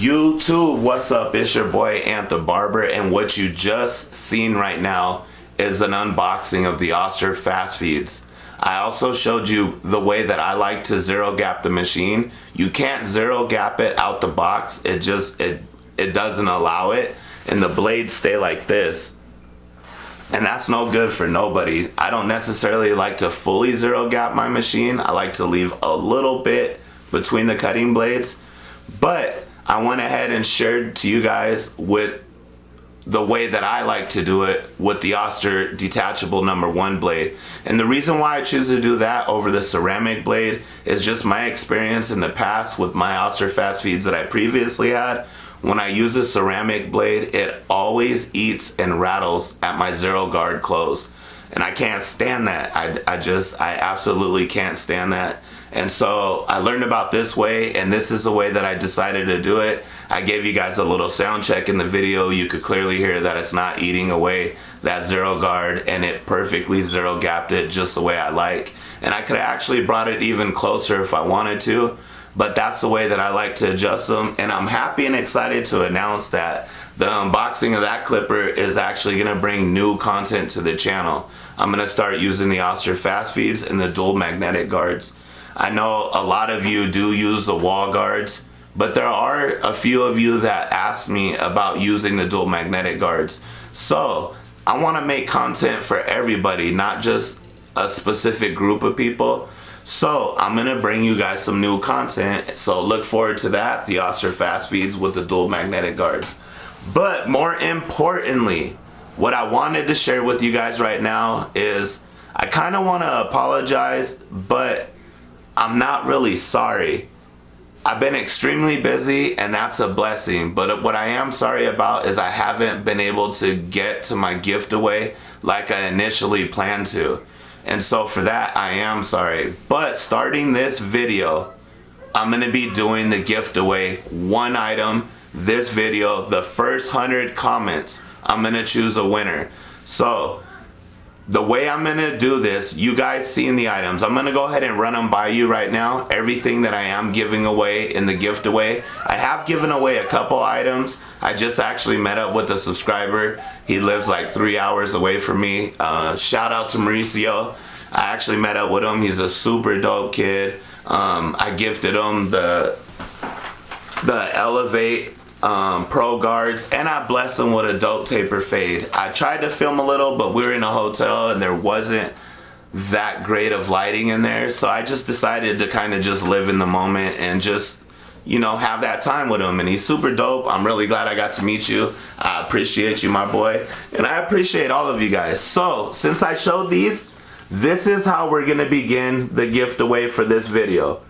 YouTube, what's up? It's your boy the Barber, and what you just seen right now is an unboxing of the Oster fast feeds. I also showed you the way that I like to zero gap the machine. You can't zero gap it out the box. It doesn't allow it, and the blades stay like this. And that's no good for nobody. I don't necessarily like to fully zero gap my machine. I like to leave a little bit between the cutting blades. But I went ahead and shared to you guys with the way that I like to do it with the Oster detachable #1 blade. And the reason why I choose to do that over the ceramic blade is just my experience in the past with my Oster fast feeds that I previously had. When I use a ceramic blade, it always eats and rattles at my zero guard close. And I can't stand that. I absolutely can't stand that. And so I learned about this way, and this is the way that I decided to do it. I gave you guys a little sound check in the video. You could clearly hear that it's not eating away that zero guard, and it perfectly zero gapped it just the way I like. And I could have actually brought it even closer if I wanted to, but that's the way that I like to adjust them. And I'm happy and excited to announce that the unboxing of that clipper is actually gonna bring new content to the channel. I'm gonna start using the Oster fast feeds and the dual magnetic guards. I know a lot of you do use the wall guards, but there are a few of you that ask me about using the dual magnetic guards. So I want to make content for everybody, not just a specific group of people. So I'm going to bring you guys some new content. So look forward to that, the Oster fast feeds with the dual magnetic guards. But more importantly, what I wanted to share with you guys right now is I kind of want to apologize, but I'm not really sorry. I've been extremely busy, and that's a blessing. But what I am sorry about is I haven't been able to get to my giftaway like I initially planned to. And so for that, I am sorry. But starting this video, I'm gonna be doing the giftaway one item. This video, the first 100 comments, I'm gonna choose a winner. So the way I'm gonna do this, you guys seeing the items, I'm gonna go ahead and run them by you right now. Everything that I am giving away in the giftaway. I have given away a couple items. I just actually met up with a subscriber. He lives like 3 hours away from me. Shout out to Mauricio. I actually met up with him. He's a super dope kid. I gifted him the Elevate Pro guards, and I blessed them with a dope taper fade. I tried to film a little, but we were in a hotel and there wasn't that great of lighting in there, so I just decided to kind of just live in the moment and just, you know, have that time with him. And he's super dope. I'm really glad I got to meet you. I appreciate you, my boy, and I appreciate all of you guys. So since I showed these, this is how we're gonna begin the giftaway for this video.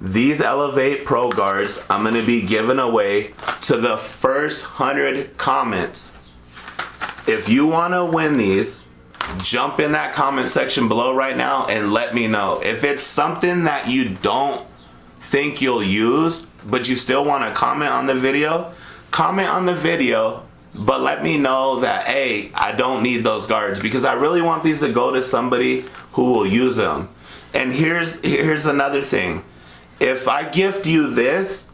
These Elevate Pro guards I'm going to be giving away to the first 100 comments. If you want to win these, jump in that comment section below right now and let me know. If it's something that you don't think you'll use, but you still want to comment on the video, but let me know that, hey, I don't need those guards, because I really want these to go to somebody who will use them. And here's another thing. If I gift you this,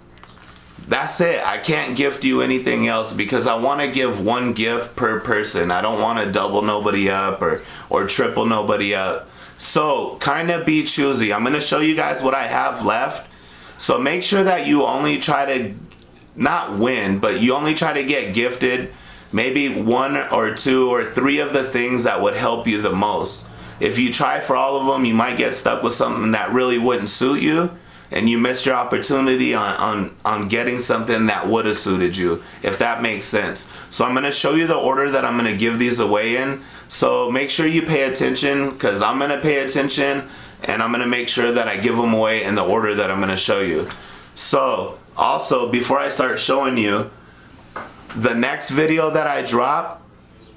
that's it. I can't gift you anything else, because I want to give one gift per person. I don't want to double nobody up or triple nobody up. So kind of be choosy. I'm going to show you guys what I have left. So make sure that you only try to not win, but you only try to get gifted maybe 1 or 2 or 3 of the things that would help you the most. If you try for all of them, you might get stuck with something that really wouldn't suit you, and you missed your opportunity on getting something that would have suited you, if that makes sense. So I'm going to show you the order that I'm going to give these away in. So make sure you pay attention, because I'm going to pay attention, and I'm going to make sure that I give them away in the order that I'm going to show you. So also, before I start showing you, the next video that I drop,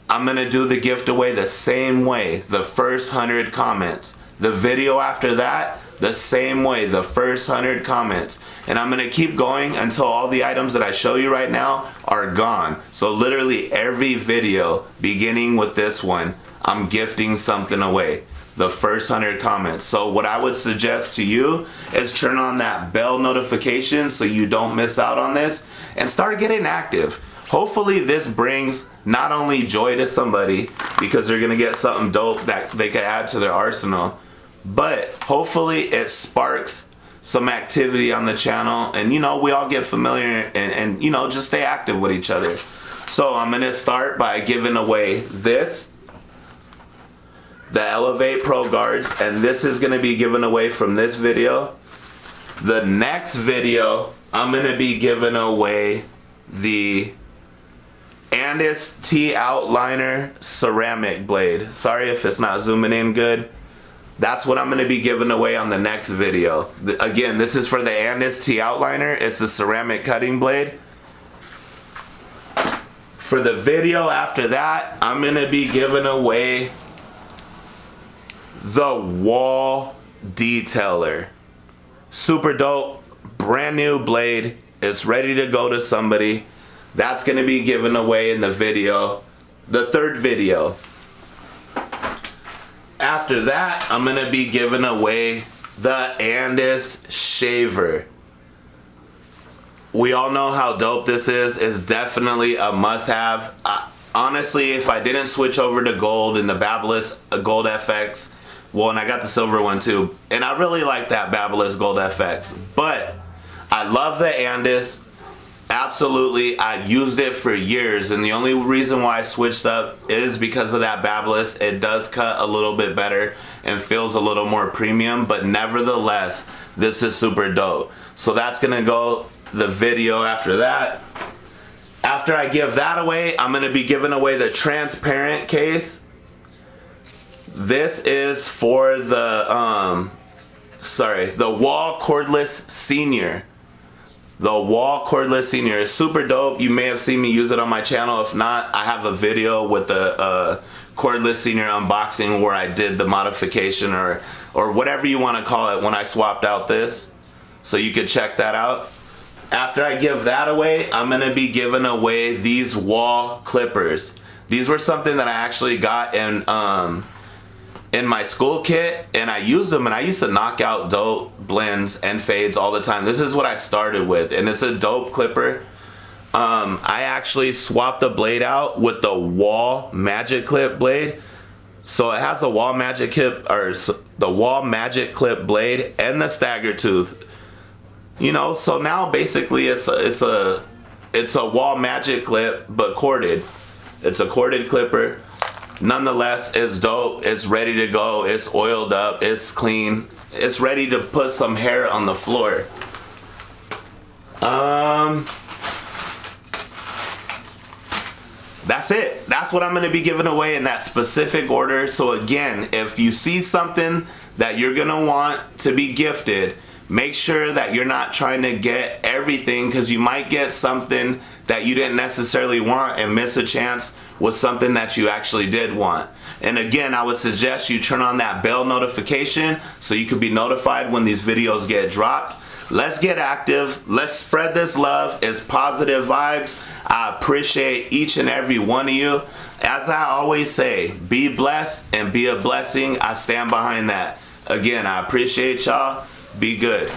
I'm going to do the giftaway the same way, the first 100 comments. The video after that, the same way, the first 100 comments. And I'm gonna keep going until all the items that I show you right now are gone. So literally every video, beginning with this one, I'm gifting something away. the first 100 comments. So what I would suggest to you is turn on that bell notification so you don't miss out on this, and start getting active. Hopefully this brings not only joy to somebody because they're gonna get something dope that they could add to their arsenal, but hopefully it sparks some activity on the channel, and you know, we all get familiar and you know, just stay active with each other. So I'm gonna start by giving away this, the Elevate Pro Guards, and this is gonna be given away from this video. The next video, I'm gonna be giving away the Andis T Outliner ceramic blade. Sorry if it's not zooming in good. That's what I'm gonna be giving away on the next video. Again, this is for the Andis T Outliner. It's the ceramic cutting blade. For the video after that, I'm gonna be giving away the wall detailer. Super dope, brand new blade. It's ready to go to somebody. That's gonna be given away in the video, the third video. After that, I'm gonna be giving away the Andis shaver. We all know how dope this is. It's definitely a must-have. Honestly, if I didn't switch over to gold in the Babyliss Gold FX, well, and I got the silver one too, and I really like that Babyliss Gold FX, but I love the Andis. Absolutely, I used it for years, and the only reason why I switched up is because of that Babyliss. It does cut a little bit better and feels a little more premium, but nevertheless, this is super dope. So that's gonna go the video after that. After I give that away, I'm gonna be giving away the transparent case. This is for the Wall Cordless Senior. The Wall Cordless Senior is super dope. You may have seen me use it on my channel. If not, I have a video with the Cordless Senior unboxing where I did the modification or whatever you want to call it when I swapped out this. So you could check that out. After I give that away, I'm gonna be giving away these wall clippers. These were something that I actually got in my school kit, and I used them, and I used to knock out dope blends and fades all the time. This is what I started with, and it's a dope clipper. I actually swapped the blade out with the Wall Magic Clip blade. So it has the Wall Magic Clip, or the Wall Magic Clip blade and the stagger tooth. You know, so now basically it's a Wall Magic Clip but corded. It's a corded clipper. Nonetheless, it's dope. It's ready to go. It's oiled up. It's clean. It's ready to put some hair on the floor. That's it. That's what I'm going to be giving away in that specific order. So again, if you see something that you're going to want to be gifted, make sure that you're not trying to get everything, because you might get something that you didn't necessarily want and miss a chance with something that you actually did want. And again, I would suggest you turn on that bell notification so you can be notified when these videos get dropped. Let's get active. Let's spread this love. It's positive vibes. I appreciate each and every one of you. As I always say, be blessed and be a blessing. I stand behind that. Again, I appreciate y'all. Be good.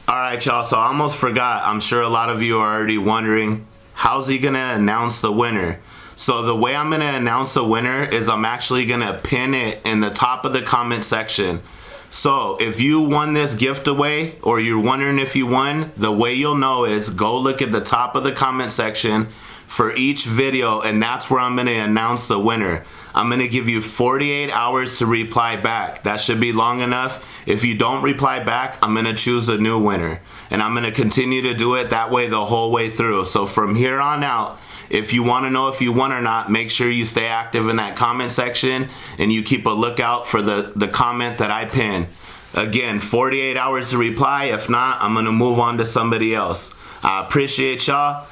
Alright y'all, so I almost forgot. I'm sure a lot of you are already wondering, how's he gonna announce the winner? So the way I'm gonna announce the winner is I'm actually gonna pin it in the top of the comment section. So if you won this giftaway, or you're wondering if you won, the way you'll know is go look at the top of the comment section for each video, and that's where I'm gonna announce the winner. I'm gonna give you 48 hours to reply back. That should be long enough. If you don't reply back, I'm gonna choose a new winner. And I'm gonna continue to do it that way the whole way through. So from here on out, if you wanna know if you won or not, make sure you stay active in that comment section and you keep a lookout for the comment that I pin. Again, 48 hours to reply. If not, I'm gonna move on to somebody else. I appreciate y'all.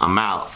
I'm out.